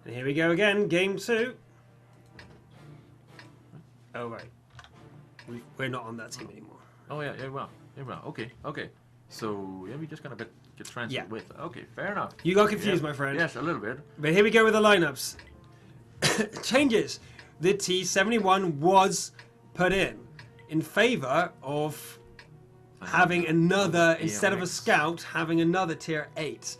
And here we go again, game 2. Oh, right. We're not on that team anymore. Oh, yeah, well. Okay. So, yeah, we're just going to get transferred with. Okay, fair enough. You got confused, my friend. Yes, a little bit. But here we go with the lineups. Changes. The T71 was put in favor of having another, instead of a scout, having another tier 8.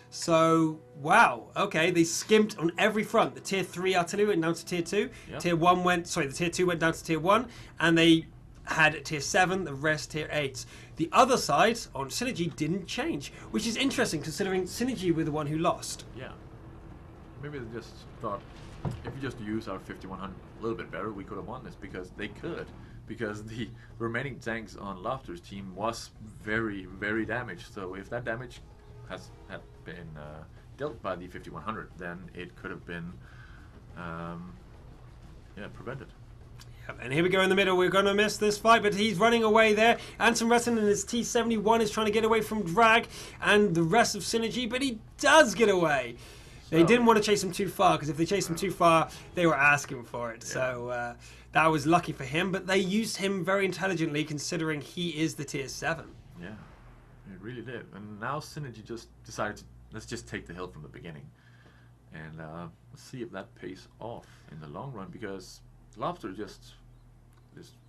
So, wow, okay, they skimped on every front. The tier 3 artillery went down to tier 2. Yep. The tier 2 went down to tier 1, and they had tier 7, the rest tier 8. The other side on Synergy didn't change, which is interesting considering Synergy were the one who lost. Yeah. Maybe they just thought, if we just use our 5100 a little bit better, we could have won this, because they could. Because the remaining tanks on Lobster's team was very, very damaged. So if that damage had been dealt by the 5100, then it could have been prevented. Yep, and here we go in the middle. We're going to miss this fight, but he's running away there. Anton Retten and his T71 is trying to get away from Drag and the rest of Synergy, but he does get away. They didn't want to chase him too far, because if they chased him too far, they were asking for it. Yeah. So that was lucky for him, but they used him very intelligently, considering he is the tier 7. Yeah, it really did. And now Synergy just decided to, let's just take the hill from the beginning. And let's see if that pays off in the long run, because Lobster just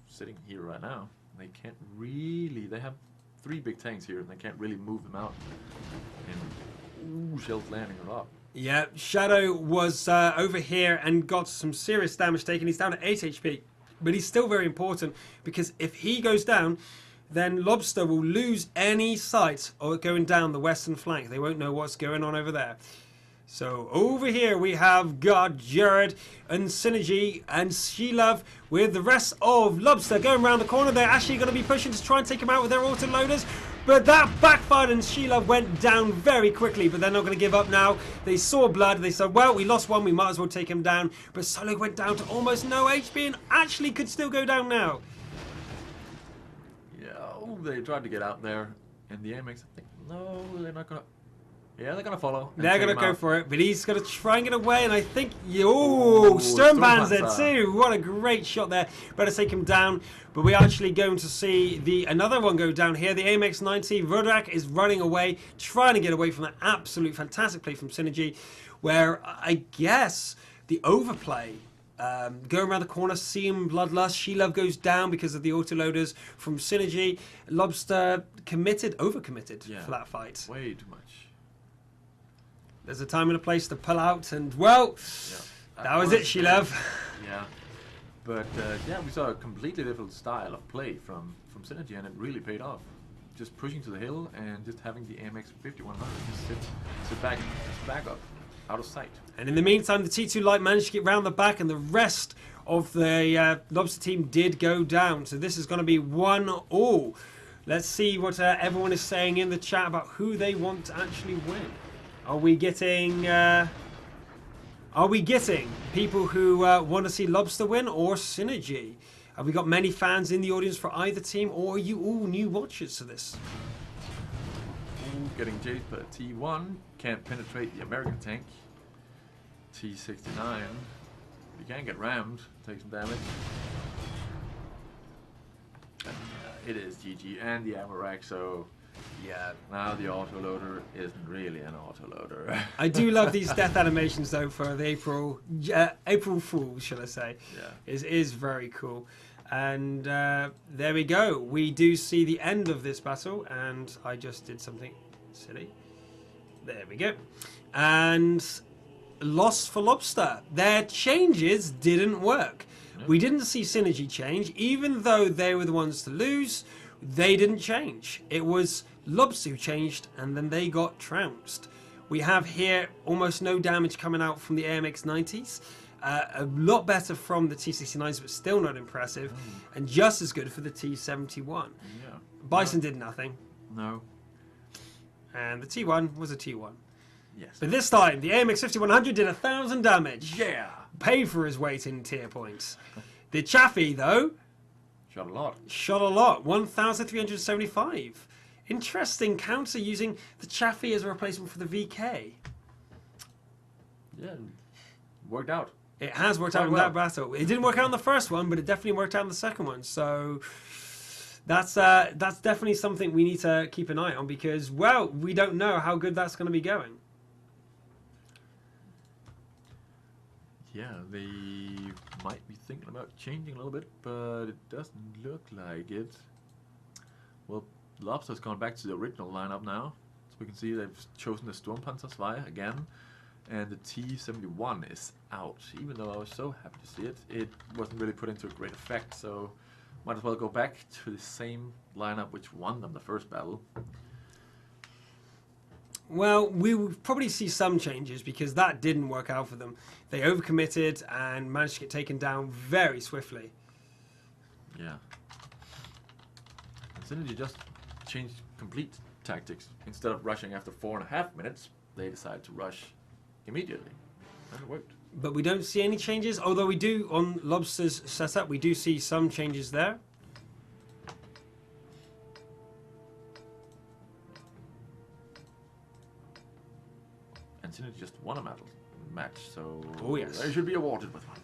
sitting here right now. They can't really, they have 3 big tanks here, and they can't really move them out. And shells landing a lot. Yeah, Shadow was over here and got some serious damage taken. He's down to 8 HP, but he's still very important, because if he goes down, then Lobster will lose any sight or going down the western flank. They won't know what's going on over there. So over here we have got Jared and Synergy and Shilov with the rest of Lobster going around the corner. They're actually going to be pushing to try and take him out with their autoloaders. But that backfired and Shilov went down very quickly, but they're not going to give up now. They saw blood. They said, well, we lost one. We might as well take him down. But Solo went down to almost no HP and actually could still go down now. Yeah, they tried to get out there. And the AMX, I think, no, they're not going to. Yeah, they're going to follow. They're going to go for it, but he's going to try and get away, and I think, oh, Sternpanzer too. What a great shot there. Better take him down, but we're actually going to see another one go down here. The AMX-90, Rodak is running away, trying to get away from that absolute fantastic play from Synergy, where I guess the overplay, going around the corner, seeing Bloodlust, Shilov goes down because of the autoloaders from Synergy. Lobster overcommitted for that fight. Way too much. There's a time and a place to pull out, and well, that was it, Shilov. Yeah, but yeah, we saw a completely different style of play from Synergy, and it really paid off. Just pushing to the hill and just having the AMX 5100 just sit back up, out of sight. And in the meantime, the T2 Light managed to get round the back, and the rest of the Lobster team did go down. So this is going to be 1-1. Let's see what everyone is saying in the chat about who they want to actually win. Are we getting people who want to see Lobster win, or Synergy? Have we got many fans in the audience for either team, or are you all new watchers to this? Ooh, getting chased by T1, can't penetrate the American tank. T69, you can get rammed, take some damage. And, it is GG, and the ammo rack, so yeah, now the autoloader isn't really an autoloader. I do love these death animations though for the April Fool, shall I say. Yeah. It is very cool. And there we go. We do see the end of this battle, and I just did something silly. There we go. And loss for Lobster. Their changes didn't work. Nope. We didn't see Synergy change, even though they were the ones to lose. They didn't change. It was Lobster who changed, and then they got trounced. We have here almost no damage coming out from the AMX-90s. A lot better from the T-69s, but still not impressive. And just as good for the T-71. Yeah. Bison did nothing. No. And the T1 was a T1. Yes. But this time, the AMX-5100 did 1,000 damage. Yeah. Paid for his weight in tier points. The Chaffee, though, shot a lot. Shot a lot. 1,375. Interesting counter using the Chaffee as a replacement for the VK. Yeah. worked out. It has worked Quite out in well. that battle. It didn't work out in the first one, but it definitely worked out in the second one. So that's definitely something we need to keep an eye on because, well, we don't know how good that's going to be going. Yeah, they might be thinking about changing a little bit, but it doesn't look like it. Well, Lobster's gone back to the original lineup now. As we can see, they've chosen the Sturmpanzer again, and the T-71 is out. Even though I was so happy to see it, it wasn't really put into a great effect, so might as well go back to the same lineup which won them the first battle. Well, we will probably see some changes because that didn't work out for them. They overcommitted and managed to get taken down very swiftly. Yeah. And Synergy just changed complete tactics. Instead of rushing after 4.5 minutes, they decided to rush immediately. And it worked. But we don't see any changes, although we do, on Lobster's setup, we do see some changes there. And Synergy just won a match, so Oh, yes. they should be awarded with one.